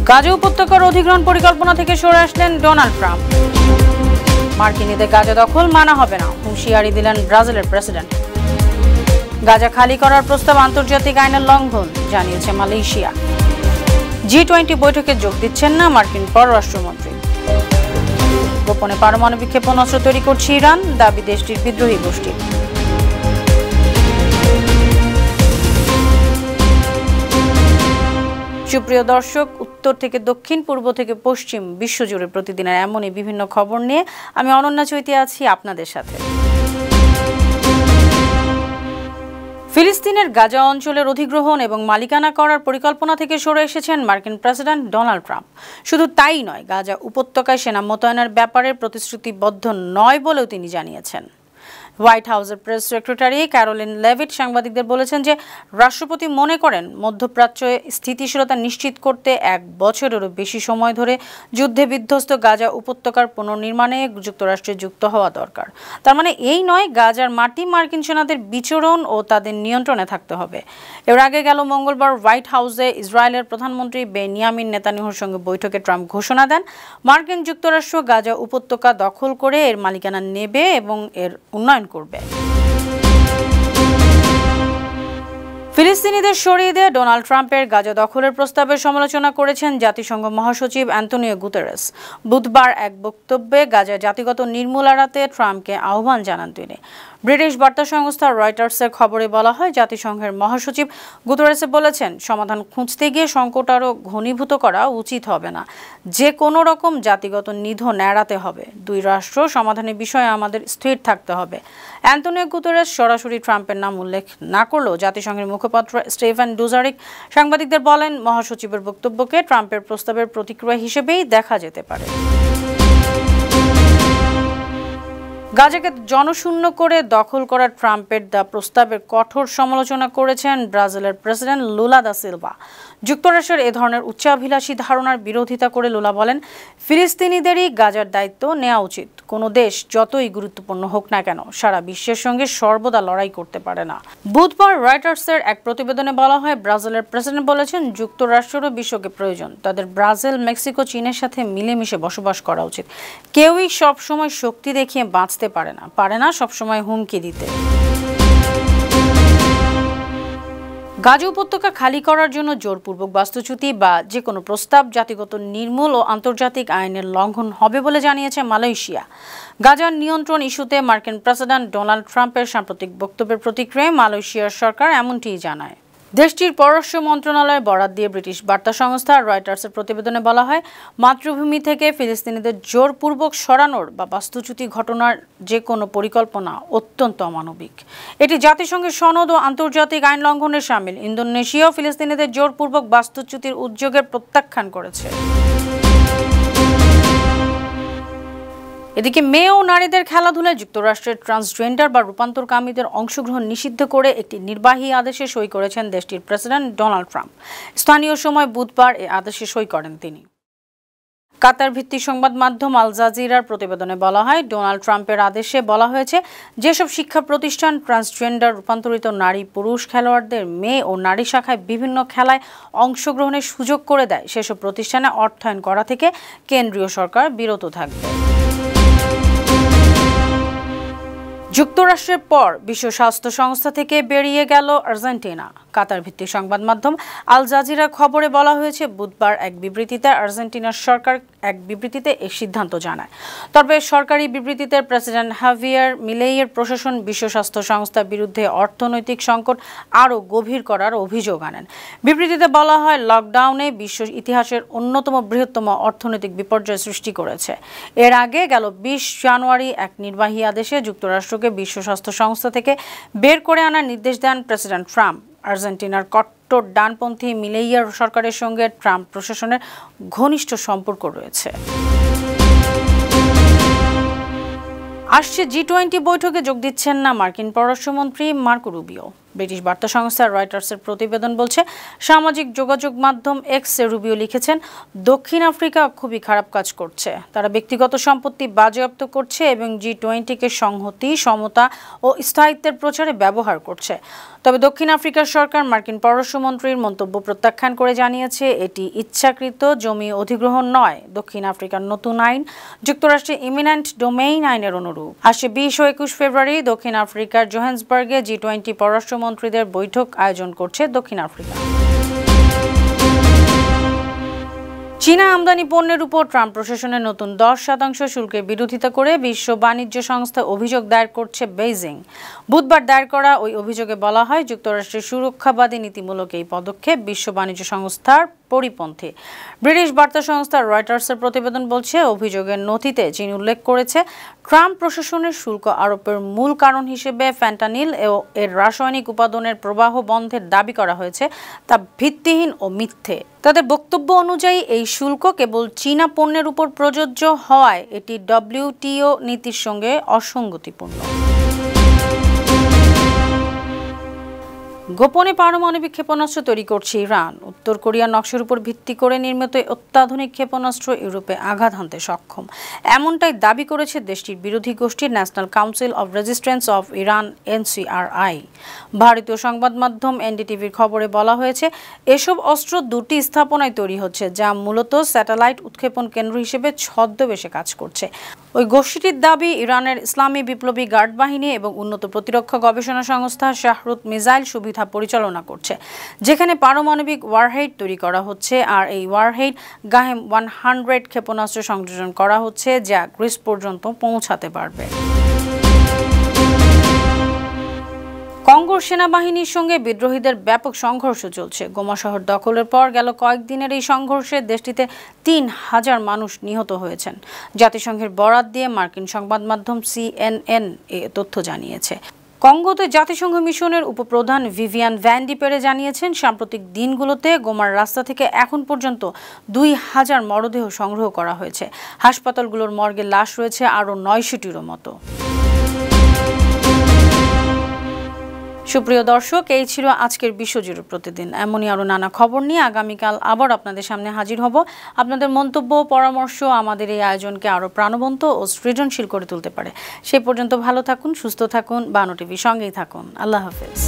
গাজা উপত্যকার অধিগ্রহণ পরিকল্পনা থেকে সরে আসলেন ডোনাল্ড ট্রাম্প। মার্কিনীদের গাজা দখল মানা হবে না, হুঁশিয়ারি দিলেন ব্রাজিলের প্রেসিডেন্ট। গাজা খালি করার প্রস্তাব আন্তর্জাতিক আইনের লঙ্ঘন, জানিয়েছে মালয়েশিয়া। G20 বৈঠকে যোগ দিচ্ছেন না মার্কিন পররাষ্ট্রমন্ত্রী। গোপনে পারমাণবিক ক্ষেপণাস্ত্র তৈরি করছে ইরান, দাবি দেশটির বিদ্রোহী গোষ্ঠী। সুপ্রিয় দর্শক, উত্তর থেকে দক্ষিণ, পূর্ব থেকে পশ্চিম, বিশ্বজুড়ে প্রতিদিনের এমনই বিভিন্ন খবর নিয়ে আমি অনন্যা চৈতি আছি আপনাদের সাথে। ফিলিস্তিনের গাজা অঞ্চলের অধিগ্রহণ এবং মালিকানা করার পরিকল্পনা থেকে সরে এসেছেন মার্কিন প্রেসিডেন্ট ডোনাল্ড ট্রাম্প। শুধু তাই নয়, গাজা উপত্যকায় সেনা মোতায়েনের ব্যাপারে প্রতিশ্রুতিবদ্ধ নয় বলেও তিনি জানিয়েছেন। হোয়াইট হাউসের প্রেস সেক্রেটারি ক্যারোলিন লেভিট সাংবাদিকদের বলেছেন যে রাষ্ট্রপতি মনে করেন মধ্যপ্রাচ্যে স্থিতিশীলতা নিশ্চিত করতে 1 বছরেরও বেশি সময় ধরে যুদ্ধে বিধ্বস্ত গাজা উপত্যকার পুনর্নির্মাণে যুক্তরাষ্ট্রে যুক্ত হওয়া দরকার। তার মানে এই নয় গাজার মাটি মার্কিন সেনাদের বিচরণ ও তাদের নিয়ন্ত্রণে থাকতে হবে। এর আগে গেল মঙ্গলবার হোয়াইট হাউসে ইসরায়েলের প্রধানমন্ত্রী বেনিয়ামিন নেতানিয়াহুর সঙ্গে বৈঠকে ট্রাম্প ঘোষণা দেন মার্কিন যুক্তরাষ্ট্র গাজা উপত্যকা দখল করে এর মালিকানা নেবে এবং এর উন্নয়ন করবে। ফিলিস্তিনিদের সরিয়ে দিয়ে ডোনাল্ড ট্রাম্পের গাজা দখলের প্রস্তাবের সমালোচনা করেছেন জাতিসংঘ মহাসচিব অ্যান্তোনিও গুতেরেস। বুধবার এক বক্তব্যে গাজা জাতিগত নির্মূল এড়াতে ট্রাম্পকে আহ্বান জানান তিনি। ব্রিটিশ বার্তা সংস্থা রয়টার্সের খবরে বলা হয়, জাতিসংঘের মহাসচিব গুতেরেস বলেছেন, সমাধান খুঁজতে গিয়ে সংকট আরও ঘনীভূত করা উচিত হবে না, যে কোনো রকম জাতিগত নিধন এড়াতে হবে। 2 রাষ্ট্র সমাধানের বিষয়ে আমাদের স্থির থাকতে হবে। অ্যান্তোনিও গুতেরেস সরাসরি ট্রাম্পের নাম উল্লেখ না করলেও জাতিসংঘের মুখপাত্র স্টেফান ডুজারিক সাংবাদিকদের বলেন, মহাসচিবের বক্তব্যকে ট্রাম্পের প্রস্তাবের প্রতিক্রিয়া হিসেবেই দেখা যেতে পারে। গাজাকে জনশূন্য করে দখল করা ট্রাম্পের প্রস্তাবের কঠোর সমালোচনা করেছেন ব্রাজিলের প্রেসিডেন্ট লুলা দা সিলভা। যুক্তরাষ্ট্রের এ ধরনের উচ্চাভিলাষী ধারণার বিরোধিতা করে লুলা বলেন, ফিলিস্তিনিদেরই গাজার দায়িত্ব নেওয়া উচিত। কোনো দেশ যতই গুরুত্বপূর্ণ হোক না কেন সারা বিশ্বের সঙ্গে সর্বদা লড়াই করতে পারে না। বুধবার রয়টার্সের এক প্রতিবেদনে বলা হয়, ব্রাজিলের প্রেসিডেন্ট বলেছেন, যুক্তরাষ্ট্রেরও বিশ্বকে প্রয়োজন। তাদের ব্রাজিল, মেক্সিকো, চীনের সাথে মিলেমিশে বসবাস করা উচিত। কেউই সবসময় শক্তি দেখিয়ে বাঁচতে পারে না সবসময় হুমকি দিতে। গাজা উপত্যকা খালি করার জন্য জোরপূর্বক বাস্তুচ্যুতি বা যে কোনো প্রস্তাব জাতিগত নির্মূল ও আন্তর্জাতিক আইনের লঙ্ঘন হবে বলে জানিয়েছে মালয়েশিয়া। গাজার নিয়ন্ত্রণ ইস্যুতে মার্কিন প্রেসিডেন্ট ডোনাল্ড ট্রাম্পের সাম্প্রতিক বক্তব্যের প্রতিক্রিয়ায় মালয়েশিয়ার সরকার এমনটিই জানায়। দেশটির পররাষ্ট্র মন্ত্রণালয়ের বরাত দিয়ে ব্রিটিশ বার্তা সংস্থা রয়টার্সের প্রতিবেদনে বলা হয়, মাতৃভূমি থেকে ফিলিস্তিনিদের জোরপূর্বক সরানোর বা বাস্তুচ্যুতি ঘটনার যে কোনো পরিকল্পনা অত্যন্ত অমানবিক। এটি জাতিসংঘের সনদ ও আন্তর্জাতিক আইন লঙ্ঘনের শামিল। ইন্দোনেশিয়াও ফিলিস্তিনিদের জোরপূর্বক বাস্তুচ্যুতির উদ্যোগের প্রত্যাখ্যান করেছে। এদিকে মেয়ে ও নারীদের খেলাধুলায় যুক্তরাষ্ট্রের ট্রান্সজেন্ডার বা রূপান্তরকামীদের অংশগ্রহণ নিষিদ্ধ করে একটি নির্বাহী আদেশে সই করেছেন দেশটির প্রেসিডেন্ট ডোনাল্ড ট্রাম্প। স্থানীয় সময় বুধবার এই আদেশে সই করেন তিনি। কাতার ভিত্তিক সংবাদ মাধ্যম আল জাজিরার প্রতিবেদনে বলা হয়, ডোনাল্ড ট্রাম্পের আদেশে বলা হয়েছে, যেসব শিক্ষা প্রতিষ্ঠান ট্রান্সজেন্ডার রূপান্তরিত নারী পুরুষ খেলোয়াড়দের মেয়ে ও নারী শাখায় বিভিন্ন খেলায় অংশগ্রহণের সুযোগ করে দেয়, সেসব প্রতিষ্ঠানে অর্থায়ন করা থেকে কেন্দ্রীয় সরকার বিরত থাকবে। যুক্তরাষ্ট্রের পর বিশ্ব স্বাস্থ্য সংস্থা থেকে বেরিয়ে গেল আর্জেন্টিনা। কাতার ভিত্তিক সংবাদ মাধ্যম আল জাজিরার খবরে বলা হয়েছে, বুধবার এক বিবৃতিতে আর্জেন্টিনার সরকার এই সিদ্ধান্ত জানায়। তবে সরকারি বিবৃতিতে প্রেসিডেন্ট হাভিয়ার মিলেইয়ের প্রশাসন বিশ্ব স্বাস্থ্য সংস্থার বিরুদ্ধে অর্থনৈতিক সংকট আরও গভীর করার অভিযোগ আনেন। বিবৃতিতে বলা হয়, লকডাউনে বিশ্ব ইতিহাসের অন্যতম বৃহত্তম অর্থনৈতিক বিপর্যয় সৃষ্টি করেছে। এর আগে গেল 20 জানুয়ারি এক নির্বাহী আদেশে যুক্তরাষ্ট্রকে বিশ্ব স্বাস্থ্য সংস্থা থেকে বের করে আনার নির্দেশ দেন প্রেসিডেন্ট ট্রাম্প। আর্জেন্টিনার কট্টর ডানপন্থী মিলেইয়ার সরকারের সঙ্গে ট্রাম্প প্রশাসনের ঘনিষ্ঠ সম্পর্ক রয়েছে। আসছে G20 বৈঠকে যোগ দিচ্ছেন না মার্কিন পররাষ্ট্রমন্ত্রী মার্কো রুবিও। ব্রিটিশ বার্তা সংস্থা রয়টার্সের প্রতিবেদন বলছে, সামাজিক যোগাযোগ মাধ্যম এক্সে রুবিও লিখেছেন, দক্ষিণ আফ্রিকা খুবই খারাপ কাজ করছে। তারা ব্যক্তিগত সম্পত্তি বাজেয়াপ্ত করছে এবং G20-কে সংহতি, সমতা ও স্থায়িত্বের প্রচারে ব্যবহার করছে। তবে দক্ষিণ আফ্রিকার সরকার মার্কিন পররাষ্ট্রমন্ত্রীর মন্তব্য প্রত্যাখ্যান করে জানিয়েছে, এটি ইচ্ছাকৃত জমি অধিগ্রহণ নয়। দক্ষিণ আফ্রিকার নতুন আইন যুক্তরাষ্ট্রের ইমিনেন্ট ডোমেইন আইনের অনুরূপ। আসছে 20 ও 21 ফেব্রুয়ারি দক্ষিণ আফ্রিকার জোহান্সবার্গে G20 পররাষ্ট্রমন্ত্রীদের বৈঠক আয়োজন করছে দক্ষিণ আফ্রিকা। চীনা আমদানি পণ্যের উপর ট্রাম্প প্রশাসনের নতুন 10% শুল্কের বিরোধিতা করে বিশ্ব বাণিজ্য সংস্থা অভিযোগ দায়ের করছে বেইজিং। বুধবার দায়ের করা ওই অভিযোগে বলা হয়, যুক্তরাষ্ট্রের সুরক্ষাবাদী নীতিমূলক এই পদক্ষেপ বিশ্ব বাণিজ্য সংস্থার পরিপন্থী। ব্রিটিশ বার্তা সংস্থা রয়টার্সের প্রতিবেদন বলছে, অভিযোগের নথিতে চীন উল্লেখ করেছে, ট্রাম্প প্রশাসনের শুল্ক আরোপের মূল কারণ হিসেবে ফ্যান্টানিল ও এর রাসায়নিক উপাদানের প্রবাহ বন্ধের দাবি করা হয়েছে, তা ভিত্তিহীন ও মিথ্যে। তাদের বক্তব্য অনুযায়ী এই শুল্ক কেবল চীনা পণ্যের উপর প্রযোজ্য হওয়ায় এটি WTO নীতির সঙ্গে অসঙ্গতিপূর্ণ। গোপনে পারমাণবিক ক্ষেপণাস্ত্র তৈরি করছে ইরান। উত্তর কোরিয়ার নকশার উপর ভিত্তি করে নির্মিত অত্যাধুনিক ক্ষেপণাস্ত্র ইউরোপে আঘাত হানতে সক্ষম, এমনটাই দাবি করেছে দেশটির বিরোধী গোষ্ঠী national council of resistance of Iran NCRI। ভারতীয় সংবাদ মাধ্যম NDTVর খবরে বলা হয়েছে, এসব অস্ত্র দুটি স্থাপনায় তৈরি হচ্ছে, যা মূলত স্যাটেলাইট উৎক্ষেপণ কেন্দ্র হিসেবে ছদ্মবেশে কাজ করছে। ওই গোষ্ঠীটির দাবি, ইরানের ইসলামী বিপ্লবী গার্ড বাহিনী এবং উন্নত প্রতিরক্ষা গবেষণা সংস্থা শাহরুত মিসাইল সুবিধা পরিচালনা করছে, যেখানে পারমাণবিক ওয়ারহেড তৈরি করা হচ্ছে। আর এই ওয়ারহেড গাহেম 100 ক্ষেপণাস্ত্র সংযোজন করা হচ্ছে, যা গ্রিস পর্যন্ত পৌঁছাতে পারবে। কঙ্গোর সেনাবাহিনীর সঙ্গে বিদ্রোহীদের ব্যাপক সংঘর্ষ চলছে। গোমা শহর দখলের পর গেল কয়েকদিনের এই সংঘর্ষে দেশটিতে 3000 মানুষ নিহত হয়েছেন। জাতিসংঘের বরাত দিয়ে মার্কিন সংবাদ মাধ্যম CNN এ তথ্য জানিয়েছে। কঙ্গোতে জাতিসংঘ মিশনের উপপ্রধান ভিভিয়ান ভ্যান ডিপেরে জানিয়েছেন, সাম্প্রতিক দিনগুলোতে গোমার রাস্তা থেকে এখন পর্যন্ত 2000 মরদেহ সংগ্রহ করা হয়েছে। হাসপাতালগুলোর মর্গে লাশ রয়েছে আরও 900টিরও মতো। সুপ্রিয় দর্শক, এই ছিল আজকের বিশ্বজুড়ে প্রতিদিন। এমনই আরও নানা খবর নিয়ে আগামীকাল আবার আপনাদের সামনে হাজির হব। আপনাদের মন্তব্য, পরামর্শ আমাদের এই আয়োজনকে আরও প্রাণবন্ত ও সৃজনশীল করে তুলতে পারে। সে পর্যন্ত ভালো থাকুন, সুস্থ থাকুন, বানো টিভির সঙ্গেই থাকুন। আল্লাহ হাফেজ।